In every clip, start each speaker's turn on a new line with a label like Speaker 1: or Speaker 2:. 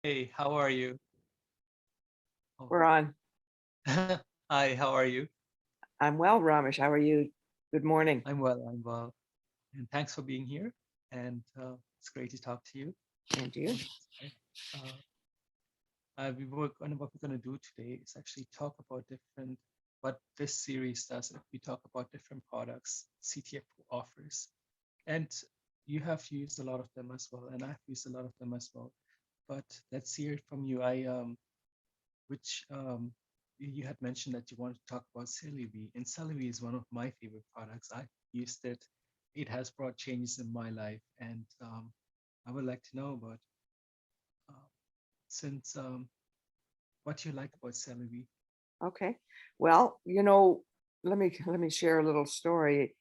Speaker 1: Hey, how are you? Oh,
Speaker 2: We're on.
Speaker 1: hi, how are you?
Speaker 2: I'm well, Ramesh. How are you? Good morning.
Speaker 1: I'm well. And thanks for being here. And it's great to talk to you.
Speaker 2: And you?
Speaker 1: Right. Uh, what we're going to do today is actually talk about what this series does. We talk about different products CTF offers. And you have used a lot of them as well, and I've used a lot of them as well. But let's hear it from you. Which you had mentioned that you wanted to talk about CelluVie, and CelluVie is one of my favorite products. I've used it. It has brought changes in my life, and I would like to know about uh, since what you like about CelluVie.
Speaker 2: Okay. Well, let me share a little story.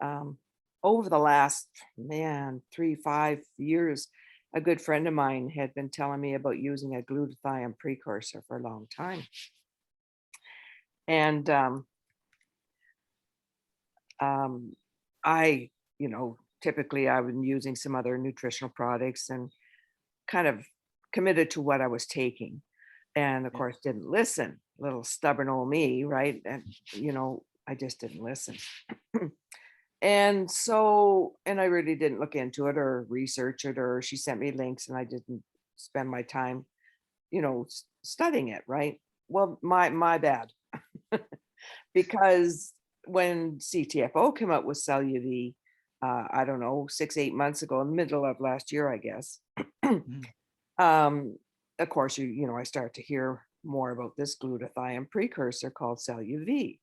Speaker 2: Um, Over the last 3, 5 years, a good friend of mine had been telling me about using a glutathione precursor for a long time, and um, I, typically I've been using some other nutritional products and kind of committed to what I was taking. And of
Speaker 1: Yeah,
Speaker 2: course, didn't listen. Little stubborn old me, right? And, I just didn't listen. And so, and I really didn't look into it or research it, or she sent me links and I didn't spend my time, studying it, right? Well, my bad. Because when CTFO came out with CelluVie, I don't know, 6, 8 months ago, in the middle of last year, I guess.
Speaker 1: mm,
Speaker 2: Um, of course, I start to hear more about this glutathione precursor called CelluVie,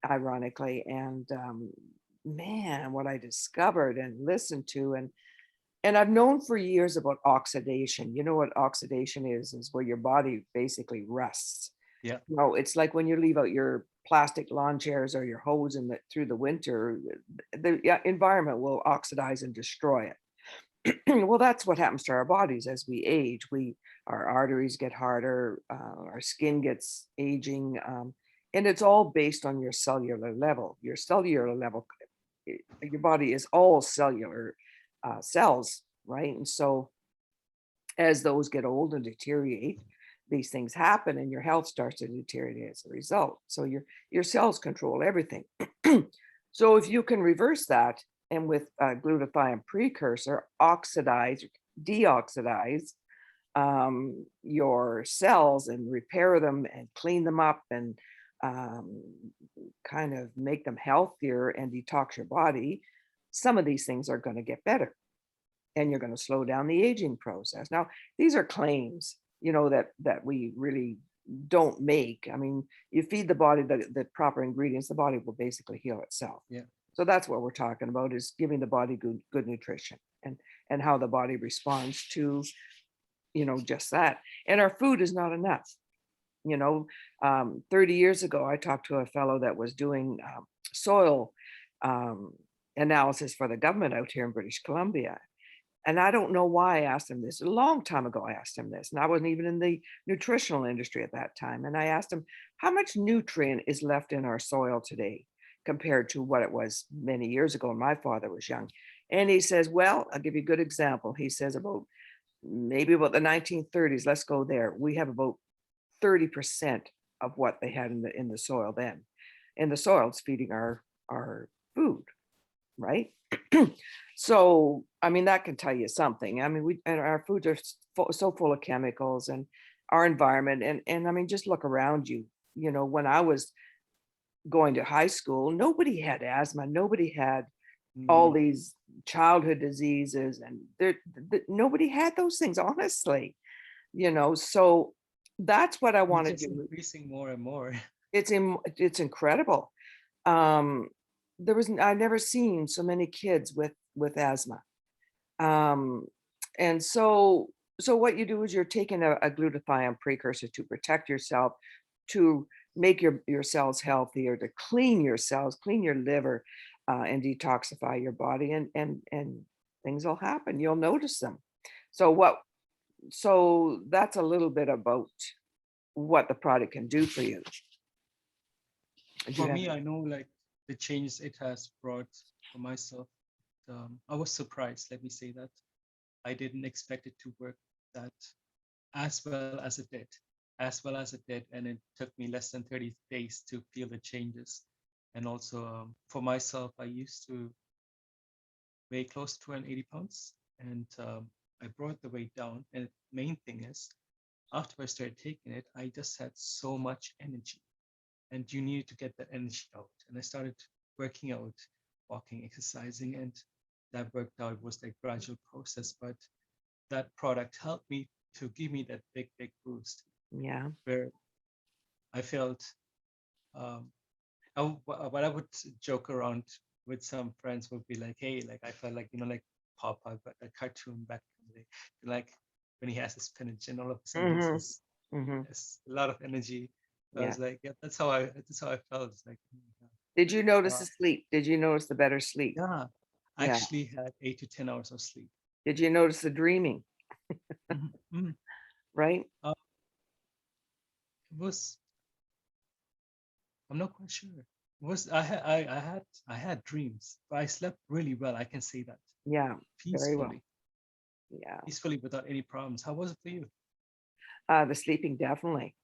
Speaker 2: ironically, and man, what I discovered and listened to, and I've known for years about oxidation. You know what oxidation is where your body basically rusts.
Speaker 1: yeah,
Speaker 2: It's like when you leave out your plastic lawn chairs or your hose through the winter, the environment will oxidize and destroy it. Well, that's what happens to our bodies as we age. Our arteries get harder, our skin gets aging, and it's all based on your cellular level. Your cellular level, your body is all cellular cells, right? And so as those get old and deteriorate, these things happen, and your health starts to deteriorate as a result. So your cells control everything. So if you can reverse that, and with a glutathione precursor, deoxidize your cells and repair them and clean them up and um, kind of make them healthier and detox your body, some of these things are going to get better, and you're going to slow down the aging process. Now, these are claims, that we really don't make. I mean, you feed the body the proper ingredients, the body will basically heal itself.
Speaker 1: yeah.
Speaker 2: So that's what we're talking about, is giving the body good nutrition, and how the body responds to, just that. And our food is not enough. You know, 30 years ago, I talked to a fellow that was doing soil um, analysis for the government out here in British Columbia. And I don't know why I asked him this. A long time ago, I asked him this, and I wasn't even in the nutritional industry at that time. And I asked him, how much nutrient is left in our soil today compared to what it was many years ago when my father was young? And he says, well, I'll give you a good example. He says maybe about the 1930s, let's go there. We have about 30% of what they had in the soil then. And the soil is feeding our food, right? So, I mean, that can tell you something. I mean, our foods are so full of chemicals, and our environment, and I mean, just look around you. When I was going to high school, nobody had asthma, nobody had all
Speaker 1: Mm.
Speaker 2: these childhood diseases, and nobody had those things, honestly. So that's what I
Speaker 1: And
Speaker 2: want
Speaker 1: it's
Speaker 2: to
Speaker 1: just
Speaker 2: do.
Speaker 1: increasing more and more.
Speaker 2: It's incredible. Um, I never seen so many kids with asthma. Um, and so what you do is you're taking a glutathione precursor to protect yourself, to make your cells healthier, to clean your cells, clean your liver, and detoxify your body, and things will happen. You'll notice them. So what? So that's a little bit about what the product can do for you. Do you
Speaker 1: For
Speaker 2: have
Speaker 1: me, I know like the changes it has brought for myself. I was surprised, let me say that. I didn't expect it to work that as well as it did, as well as it did. And it took me less than 30 days to feel the changes. And also for myself, I used to weigh close to 280 pounds, and I brought the weight down. And the main thing is, after I started taking it, I just had so much energy, and you need to get that energy out. And I started working out, walking, exercising, and that worked out. It was like gradual process, but that product helped me to give me that big boost
Speaker 2: Yeah.
Speaker 1: where I felt um, what I would joke around with some friends would be like, hey, like I felt like, like Popeye, but a cartoon back in the day, like when he has his spinach and all of a sudden
Speaker 2: Hmm. Hmm.
Speaker 1: there's a lot of energy. I
Speaker 2: Yeah.
Speaker 1: was like, yeah, that's how I felt. It's like,
Speaker 2: Did you notice
Speaker 1: wow.
Speaker 2: the sleep? Did you notice the better sleep?
Speaker 1: Yeah, I
Speaker 2: Yeah.
Speaker 1: actually had 8 to 10 hours of sleep.
Speaker 2: Did you notice the dreaming?
Speaker 1: Mhm, mhm.
Speaker 2: Right?
Speaker 1: Uh, it was, I'm not quite sure. It was I had dreams, but I slept really well. I can say that
Speaker 2: Yeah. Very well.
Speaker 1: peacefully,
Speaker 2: Yeah.
Speaker 1: peacefully without any problems. How was it for you?
Speaker 2: The sleeping definitely.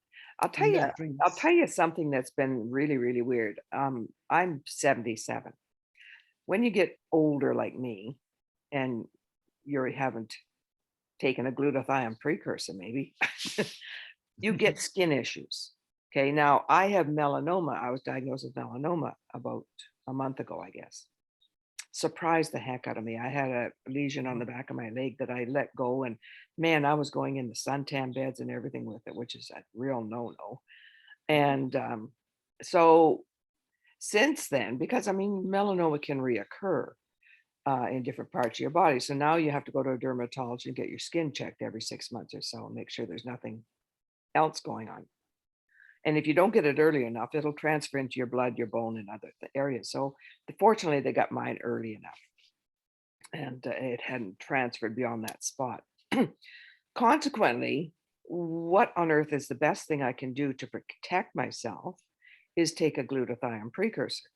Speaker 2: I'll tell
Speaker 1: You
Speaker 2: you.
Speaker 1: had
Speaker 2: I'll
Speaker 1: dreams?
Speaker 2: tell you something that's been really, really weird. I'm 77. When you get older like me, and you haven't taken a glutathione precursor, maybe you get skin issues. Okay. Now I have melanoma. I was diagnosed with melanoma about a month ago, I guess. Surprised the heck out of me. I had a lesion on the
Speaker 1: Wow.
Speaker 2: back of my leg that I let go, and man, I was going in the suntan beds and everything with it, which is a real no-no.
Speaker 1: Mhm.
Speaker 2: And so since then, because I mean, melanoma can reoccur in different parts of your body. So now you have to go to a dermatologist and get your skin checked every 6 months or so and make sure there's nothing else going on. And if you don't get it early enough, it'll transfer into your blood, your bone, and other areas. So fortunately, they got mine early enough, and it hadn't transferred beyond that spot. Consequently, what on earth is the best thing I can do to protect myself is take a glutathione precursor,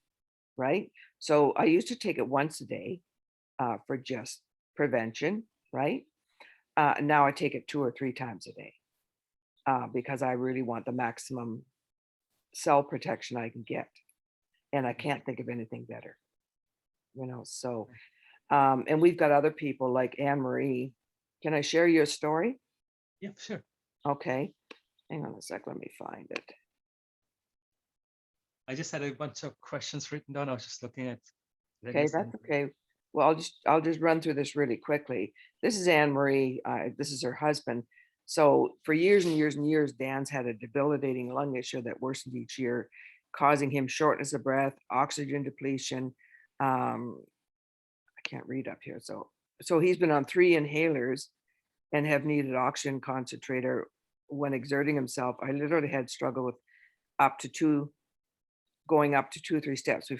Speaker 2: right? So I used to take it once a day for just prevention, right? Now I take it 2 or 3 times a day because I really want the maximum cell protection I can get. And I can't think of anything better, So, and we've got other people like Anne Marie. Can I share your story?
Speaker 1: Yeah, sure.
Speaker 2: Okay. Hang on a sec. Let me find it.
Speaker 1: I just had a bunch of questions written down. I was just looking at it, I
Speaker 2: Okay,
Speaker 1: guess,
Speaker 2: that's
Speaker 1: and
Speaker 2: okay. Well, I'll just run through this really quickly. This is Anne Marie. This is her husband. So for years and years and years, Dan's had a debilitating lung issue that worsened each year, causing him shortness of breath, oxygen depletion. I can't read up here. So he's been on 3 inhalers and have needed oxygen concentrator when exerting himself. I literally had struggle with up to two going up to 2 or 3 steps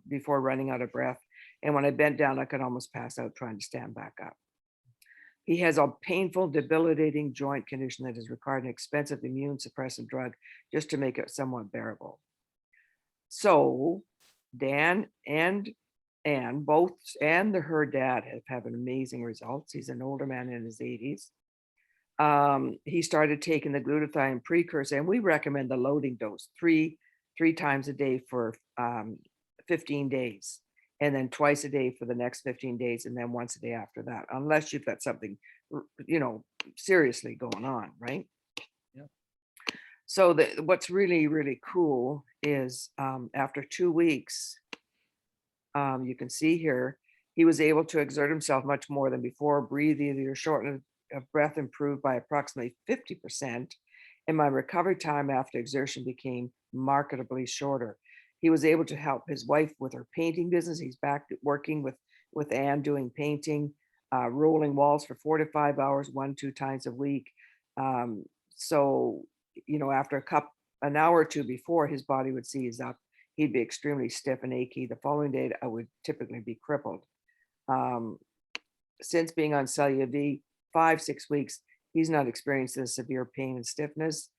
Speaker 2: before running out of breath. And when I bent down, I could almost pass out trying to stand back up. He has a painful, debilitating joint condition that has required an expensive immune suppressive drug just to make it somewhat bearable. So Dan and Anne, both and her dad have had amazing results. He's an older man in his 80s. He started taking the glutathione precursor, and we recommend the loading dose three times a day for 15 days, and then twice a day for the next 15 days, and then once a day after that, unless you've got something, seriously going on, right?
Speaker 1: yeah.
Speaker 2: So what's really, really cool is after 2 weeks, you can see here, he was able to exert himself much more than before, breathe easier, shortness of breath improved by approximately 50%, and my recovery time after exertion became markedly shorter. He was able to help his wife with her painting business. He's back working with Anne doing painting, rolling walls for 4 to 5 hours, 1, 2 times a week. So, after an hour or two before, his body would seize up. He'd be extremely stiff and achy. The following day, I would typically be crippled. Um, since being on CelluVie 5, 6 weeks, he's not experienced this severe pain and stiffness.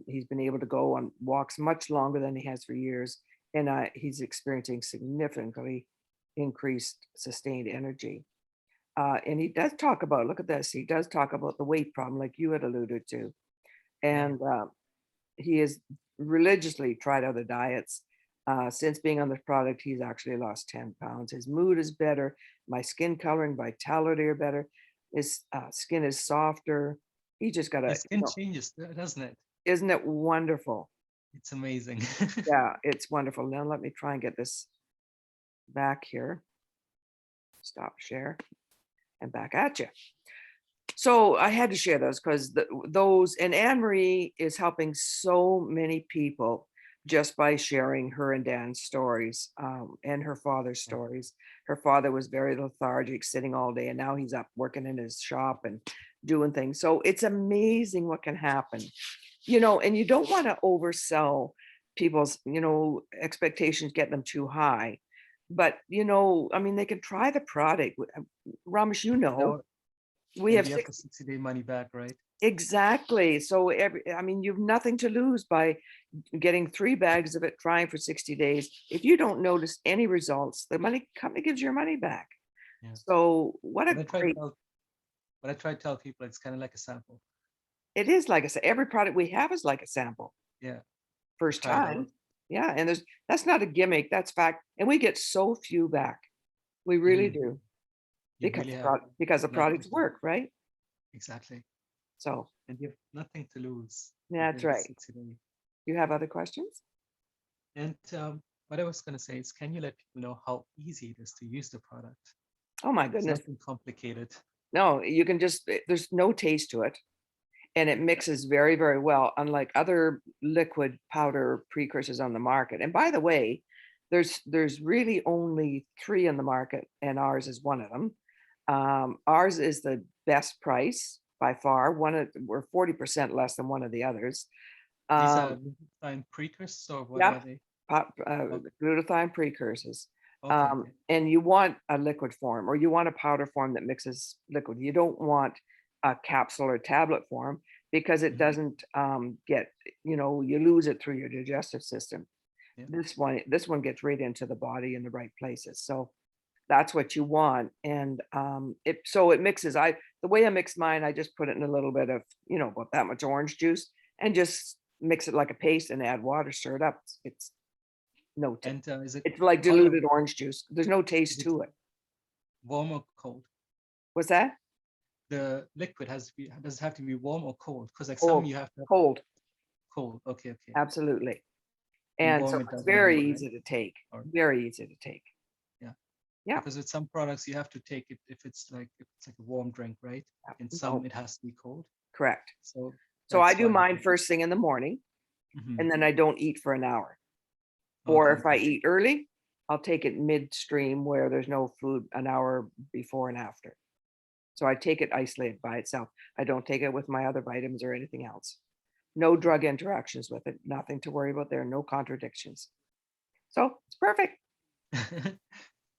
Speaker 2: He's been able to go on walks much longer than he has for years, and he's experiencing significantly increased sustained energy. And he does talk about, look at this, he does talk about the weight problem, like you had alluded to.
Speaker 1: Yeah.
Speaker 2: And he has religiously tried other diets. Since being on this product, he's actually lost 10 pounds. His mood is better. My skin color and vitality are better. His skin is softer. He just got
Speaker 1: Your
Speaker 2: a,
Speaker 1: skin changes, doesn't it?
Speaker 2: isn't it wonderful?
Speaker 1: It's amazing.
Speaker 2: Yeah, it's wonderful. Now let me try and get this back here. Stop share and back at you. So I had to share those because those, and Anne Marie is helping so many people just by sharing her and Dan's stories, and her father's
Speaker 1: Yeah.
Speaker 2: stories. Her father was very lethargic, sitting all day, and now he's up working in his shop and doing things. So it's amazing what can happen, and you don't want to oversell people's, expectations, get them too high. But, I mean, they can try the product. Ramesh,
Speaker 1: No,
Speaker 2: we
Speaker 1: and
Speaker 2: have
Speaker 1: you have
Speaker 2: six.
Speaker 1: the 60-day money back, right?
Speaker 2: Exactly. So I mean, you've nothing to lose by getting 3 bags of it, trying for 60 days. If you don't notice any results, the money company gives your money back.
Speaker 1: Yeah.
Speaker 2: So what a
Speaker 1: What I try to
Speaker 2: great,
Speaker 1: tell, what I try to tell people, it's kind of like a sample.
Speaker 2: it is. Like I said, every product we have is like a sample.
Speaker 1: Yeah.
Speaker 2: First
Speaker 1: Try it out.
Speaker 2: time. Yeah. And that's not a gimmick. That's fact. And we get so few back. We really
Speaker 1: Mm,
Speaker 2: do.
Speaker 1: you really have
Speaker 2: Because the
Speaker 1: nothing
Speaker 2: products
Speaker 1: to,
Speaker 2: work, right?
Speaker 1: exactly.
Speaker 2: So
Speaker 1: And you have nothing to lose
Speaker 2: that's
Speaker 1: within the
Speaker 2: right.
Speaker 1: 60-day.
Speaker 2: You have other questions?
Speaker 1: And what I was going to say is, can you let people know how easy it is to use the product?
Speaker 2: Oh my
Speaker 1: It's
Speaker 2: goodness.
Speaker 1: nothing complicated.
Speaker 2: No, you can just, there's no taste to it. And it mixes very, very well, unlike other liquid powder precursors on the market. And by the way, there's really only 3 in the market, and ours is one of them. Ours is the best price by far. We're 40% less than one of the others.
Speaker 1: These
Speaker 2: Um,
Speaker 1: are time precursors, or what are
Speaker 2: yep,
Speaker 1: they? Okay.
Speaker 2: glutathione precursors.
Speaker 1: Okay. Okay.
Speaker 2: And you want a liquid form, or you want a powder form that mixes liquid. You don't want a capsule or tablet form, because it
Speaker 1: Mhm.
Speaker 2: doesn't get, you lose it through your digestive system.
Speaker 1: Yeah.
Speaker 2: This one gets right into the body in the right places. So that's what you want. And it mixes. The way I mix mine, I just put it in a little bit of, about that much orange juice, and just mix it like a paste and add water, stir it up. It's no,
Speaker 1: And is it
Speaker 2: it's like
Speaker 1: color?
Speaker 2: diluted orange juice. There's no
Speaker 1: Is
Speaker 2: taste
Speaker 1: it
Speaker 2: to it.
Speaker 1: warm or cold?
Speaker 2: What's that?
Speaker 1: The liquid has to be, does it have to be warm or cold? Because like some
Speaker 2: Cold,
Speaker 1: you have to have
Speaker 2: cold,
Speaker 1: cold. Okay. Okay.
Speaker 2: absolutely.
Speaker 1: And
Speaker 2: And so
Speaker 1: warm it
Speaker 2: it's
Speaker 1: doesn't
Speaker 2: very
Speaker 1: work, right?
Speaker 2: easy to take.
Speaker 1: Or
Speaker 2: Very easy to take.
Speaker 1: yeah.
Speaker 2: Yeah.
Speaker 1: Because with some products you have to take it if it's like a warm drink, right? And some
Speaker 2: No,
Speaker 1: it has to be cold.
Speaker 2: correct.
Speaker 1: So
Speaker 2: So I
Speaker 1: that's
Speaker 2: do
Speaker 1: why.
Speaker 2: mine first thing in the morning,
Speaker 1: Mhm.
Speaker 2: and then I don't eat for an hour. Or
Speaker 1: Okay.
Speaker 2: if I
Speaker 1: Okay.
Speaker 2: eat early, I'll take it midstream where there's no food an hour before and after. So I take it isolated by itself. I don't take it with my other vitamins or anything else. No drug interactions with it. Nothing to worry about there. No contradictions. So it's perfect.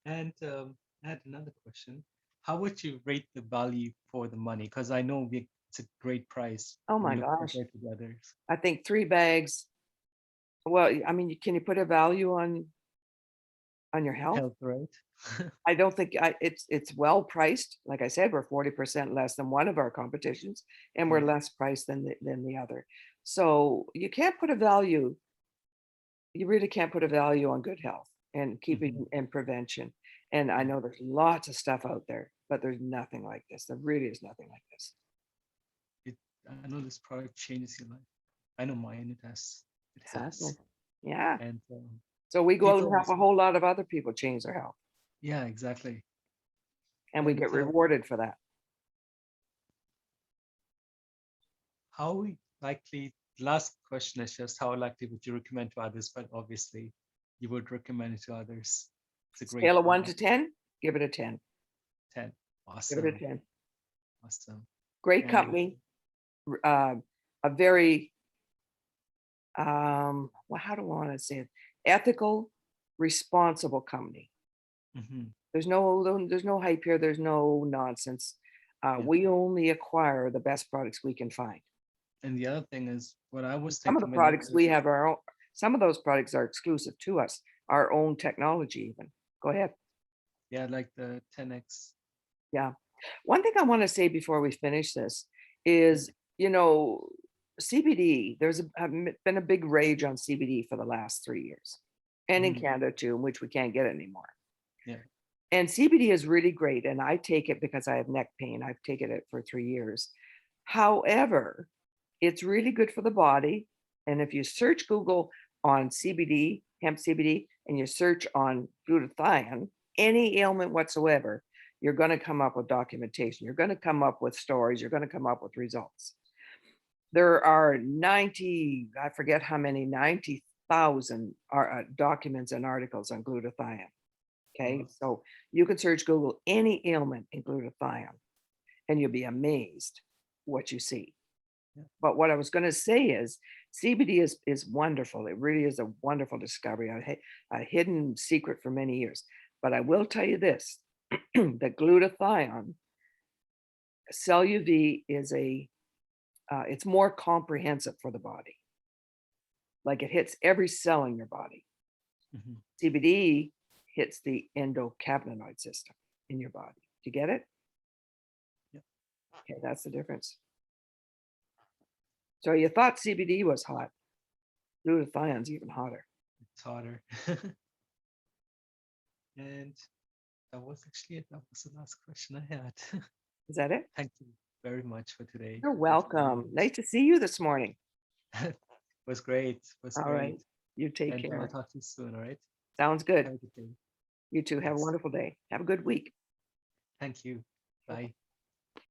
Speaker 1: And I had another question. How would you rate the value for the money? Because I know it's a great price
Speaker 2: Oh
Speaker 1: when
Speaker 2: my
Speaker 1: you
Speaker 2: gosh.
Speaker 1: compare to the others.
Speaker 2: I think 3 bags. Well, I mean, can you put a value on your health?
Speaker 1: Health, right?
Speaker 2: I don't think it's well priced. Like I said, we're 40% less than one of our competitions, and we're
Speaker 1: Yeah.
Speaker 2: less priced than the other. So you can't put a value. You really can't put a value on good health and keeping
Speaker 1: Mhm.
Speaker 2: and prevention. And I
Speaker 1: Yeah.
Speaker 2: know there's lots of stuff out there, but there's nothing like this. There really is nothing like this.
Speaker 1: It, I know this product changes your life. I know mine, it has. It
Speaker 2: Exactly.
Speaker 1: has.
Speaker 2: Yeah.
Speaker 1: And
Speaker 2: So we go out
Speaker 1: people
Speaker 2: and help
Speaker 1: always,
Speaker 2: a whole lot of other people change their health,
Speaker 1: yeah, exactly.
Speaker 2: and we
Speaker 1: And
Speaker 2: get rewarded for that.
Speaker 1: how likely, last question is just how likely would you recommend to others? But obviously, you would recommend it to others. It's a great
Speaker 2: Scale of 1 to
Speaker 1: product.
Speaker 2: 10, give it a 10.
Speaker 1: 10.
Speaker 2: Give it a
Speaker 1: Awesome.
Speaker 2: 10.
Speaker 1: Awesome.
Speaker 2: Great
Speaker 1: And
Speaker 2: company. Uh, a very well, how do I want to say it? Ethical, responsible company.
Speaker 1: mhm,
Speaker 2: There's no hype here. There's no nonsense.
Speaker 1: yeah.
Speaker 2: We only acquire the best products we can find.
Speaker 1: And the other thing is what I was
Speaker 2: Some of the
Speaker 1: thinking when I
Speaker 2: products we have our own. Some of those products are exclusive to us. Our own technology, even. Go ahead.
Speaker 1: yeah, like the 10x.
Speaker 2: Yeah. One thing I want to say before we finish this is, you know, CBD, been a big rage on CBD for the last 3 years. And in
Speaker 1: Mhm.
Speaker 2: Canada too, in which we can't get anymore.
Speaker 1: Yeah.
Speaker 2: And CBD is really great. And I take it because I have neck pain. I've taken it for 3 years. However, it's really good for the body. And if you search Google on CBD, hemp CBD, and you search on glutathione, any ailment whatsoever, you're going to come up with documentation. You're going to come up with stories. You're going to come up with results. There are 90, I forget how many, 90,000 documents and articles on glutathione. Okay.
Speaker 1: Wow.
Speaker 2: So you can search Google any ailment in glutathione and you'll be amazed what you see.
Speaker 1: Yeah.
Speaker 2: But what I was going to say is CBD is wonderful. It really is a wonderful discovery, a hidden secret for many years. But I will tell you this, that glutathione, CelluVie is it's more comprehensive for the body. Like it hits every cell in your body.
Speaker 1: Mhm.
Speaker 2: CBD hits the endocannabinoid system in your body. Do you get it?
Speaker 1: Yeah.
Speaker 2: Okay, that's the difference. So you thought CBD was hot. Glutathione's even hotter.
Speaker 1: It's harder. And that was actually it. That was the last question I had.
Speaker 2: Is that it?
Speaker 1: Thank you very much for today.
Speaker 2: You're
Speaker 1: For sharing
Speaker 2: welcome.
Speaker 1: this.
Speaker 2: Nice to see you this morning.
Speaker 1: Was great. Was
Speaker 2: All
Speaker 1: great.
Speaker 2: right. You take
Speaker 1: And I'll
Speaker 2: care.
Speaker 1: talk to you soon. All right.
Speaker 2: Sounds good.
Speaker 1: Have a good day.
Speaker 2: You too. Have a
Speaker 1: Thanks.
Speaker 2: wonderful day. Have a good week.
Speaker 1: Thank you.
Speaker 2: Bye-bye.
Speaker 1: Bye.